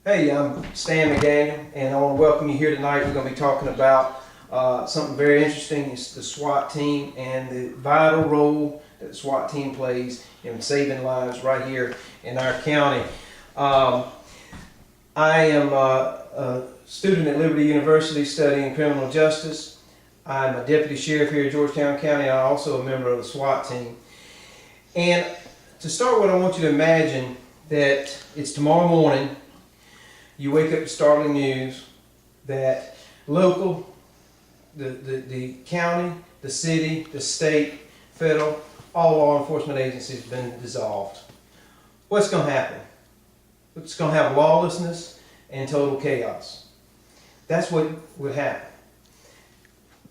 Hey, I'm Stan McDaniel, and I want to welcome you here tonight. We're going to be talking about something very interesting. It's the SWAT team and the vital role that the SWAT team plays in saving lives right here in our county. I am a student at Liberty University studying criminal justice. I'm a deputy sheriff here in Georgetown County. I'm also a member of the SWAT team. And to start with, I want you to imagine that it's tomorrow morning. You wake up to startling news that local, the county, the city, the state, federal, all law enforcement agencies have been dissolved. What's going to happen? It's going to have lawlessness and total chaos. That's what would happen.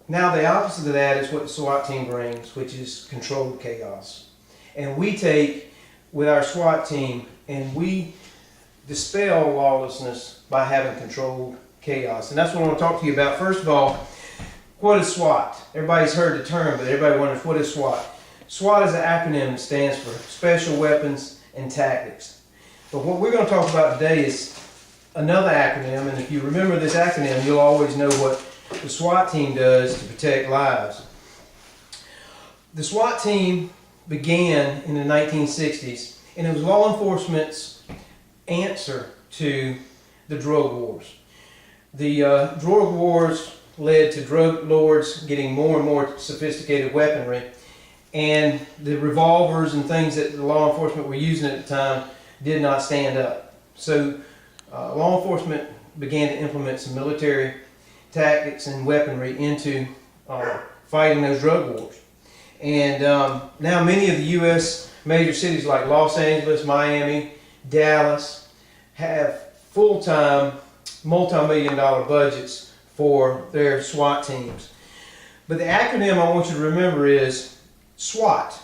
Now the opposite of that is what the SWAT team brings, which is controlled chaos. And we take with our SWAT team and we dispel lawlessness by having controlled chaos. And that's what I want to talk to you about. First of all, what is SWAT? Everybody's heard the term, but everybody wonders, what is SWAT? SWAT is an acronym that stands for Special Weapons and Tactics. But what we're going to talk about today is another acronym, and if you remember this acronym, you'll always know what the SWAT team does to protect lives. The SWAT team began in the 1960s, and it was law enforcement's answer to the drug wars. The drug wars led to drug lords getting more and more sophisticated weaponry, and the revolvers and things that the law enforcement were using at the time did not stand up. So law enforcement began to implement some military tactics and weaponry into fighting those drug wars. And now many of the U.S. major cities like Los Angeles, Miami, Dallas have full-time multi-million-dollar budgets for their SWAT teams. But the acronym I want you to remember is SWAT.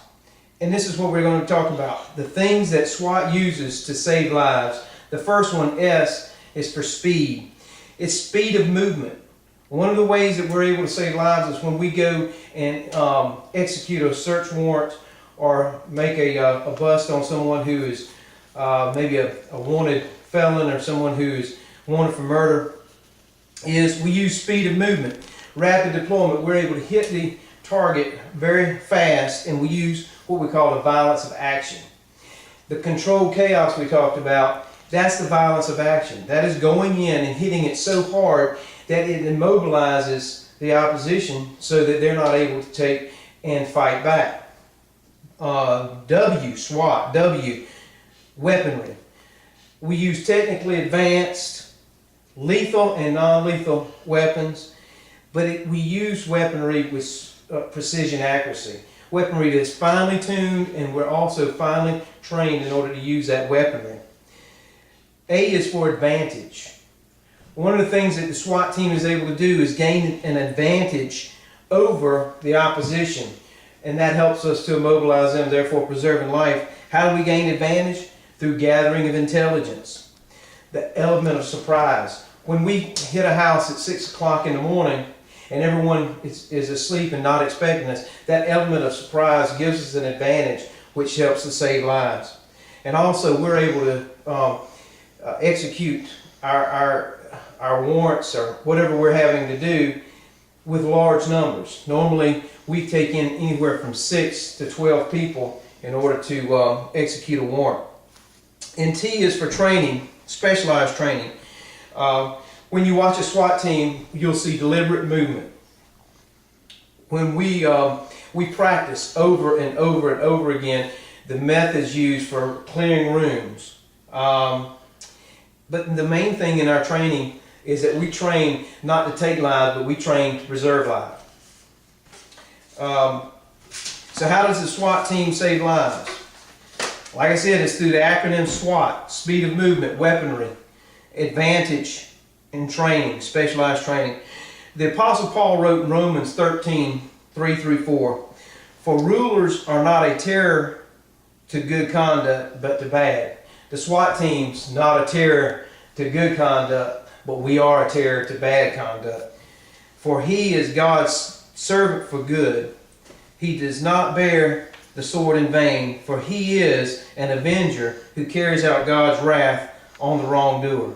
And this is what we're going to talk about. The things that SWAT uses to save lives. The first one, S, is for speed. It's speed of movement. One of the ways that we're able to save lives is when we go and execute a search warrant or make a bust on someone who is maybe a wanted felon or someone who is wanted for murder, is we use speed of movement. Rapid deployment, we're able to hit the target very fast, and we use what we call the violence of action. The controlled chaos we talked about, that's the violence of action. That is going in and hitting it so hard that it immobilizes the opposition so that they're not able to take and fight back. W, SWAT, W, weaponry. We use technically advanced, lethal and non-lethal weapons, but we use weaponry with precision accuracy. Weaponry that's finely tuned, and we're also finely trained in order to use that weaponry. A is for advantage. One of the things that the SWAT team is able to do is gain an advantage over the opposition, and that helps us to immobilize them, therefore preserving life. How do we gain advantage? Through gathering of intelligence. The element of surprise. When we hit a house at 6 o'clock in the morning and everyone is asleep and not expecting us, that element of surprise gives us an advantage, which helps to save lives. And also we're able to execute our warrants or whatever we're having to do with large numbers. Normally we take in anywhere from 6 to 12 people in order to execute a warrant. And T is for training, specialized training. When you watch a SWAT team, you'll see deliberate movement. When we practice over and over and over again the methods used for clearing rooms. But the main thing in our training is that we train not to take lives, but we train to preserve lives. So how does the SWAT team save lives? Like I said, it's through the acronym SWAT, speed of movement, weaponry, advantage, and training, specialized training. The Apostle Paul wrote in Romans 13, 3 through 4, "For rulers are not a terror to good conduct, but to bad." The SWAT team's not a terror to good conduct, but we are a terror to bad conduct. "For he is God's servant for good. He does not bear the sword in vain, for he is an avenger who carries out God's wrath on the wrongdoer."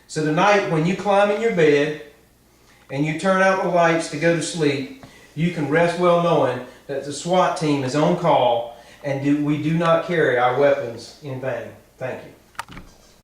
So tonight, when you climb in your bed and you turn out the lights to go to sleep, you can rest well knowing that the SWAT team is on call and we do not carry our weapons in vain. Thank you.